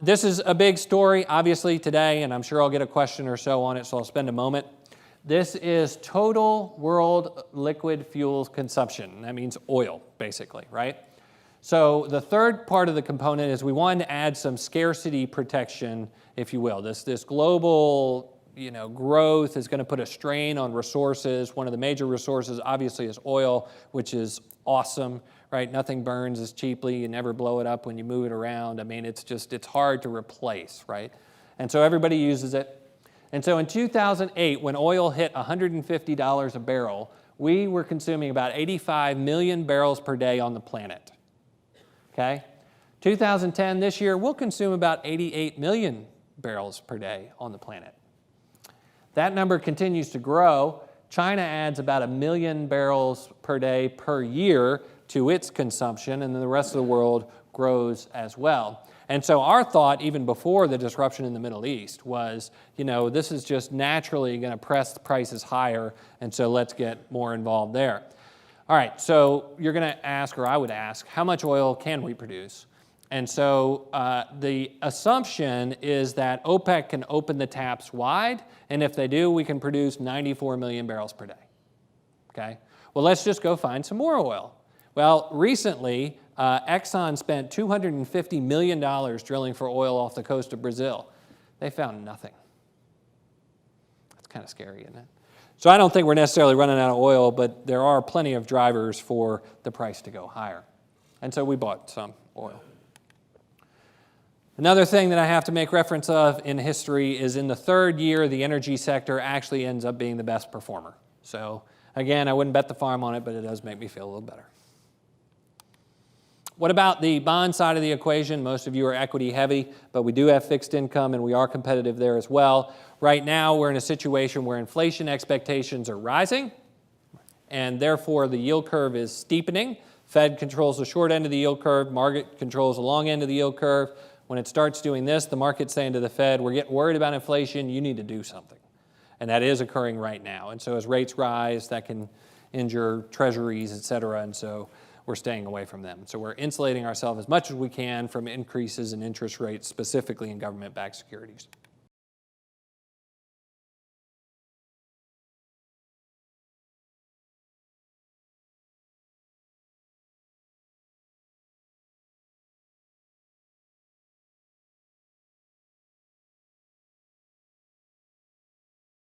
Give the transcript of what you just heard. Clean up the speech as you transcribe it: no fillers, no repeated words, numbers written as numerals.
This is a big story, obviously, today, and I'm sure I'll get a question or so on it, so I'll spend a moment. This is total world liquid fuels consumption. That means oil, basically, right? So the third part of the component is we wanted to add some scarcity protection, if you will. This global growth is going to put a strain on resources. One of the major resources, obviously, is oil, which is awesome, right? Nothing burns as cheaply. You never blow it up when you move it around. I mean, it's hard to replace, right? And so everybody uses it. And so in 2008, when oil hit $150 a barrel, we were consuming about 85 million barrels per day on the planet. Okay? 2010, this year, we'll consume about 88 million barrels per day on the planet. That number continues to grow. China adds about 1 million barrels per day per year to its consumption, and then the rest of the world grows as well. And so our thought, even before the disruption in the Middle East, was, this is just naturally going to press the prices higher, and so let's get more involved there. All right, so you're going to ask, or I would ask, how much oil can we produce? And so the assumption is that OPEC can open the taps wide, and if they do, we can produce 94 million barrels per day. Okay? Well, let's just go find some more oil. Well, recently, Exxon spent $250 million drilling for oil off the coast of Brazil. They found nothing. That's kind of scary, isn't it? So I don't think we're necessarily running out of oil, but there are plenty of drivers for the price to go higher. And so we bought some oil. Another thing that I have to make reference of in history is in the third year, the energy sector actually ends up being the best performer. So again, I wouldn't bet the farm on it, but it does make me feel a little better. What about the bond side of the equation? Most of you are equity heavy, but we do have fixed income and we are competitive there as well. Right now, we're in a situation where inflation expectations are rising, and therefore the yield curve is steepening. Fed controls the short end of the yield curve, market controls the long end of the yield curve. When it starts doing this, the market's saying to the Fed, we're getting worried about inflation, you need to do something. And that is occurring right now. And so as rates rise, that can injure treasuries, et cetera, and so we're staying away from them. So we're insulating ourselves as much as we can from increases in interest rates, specifically in government-backed securities.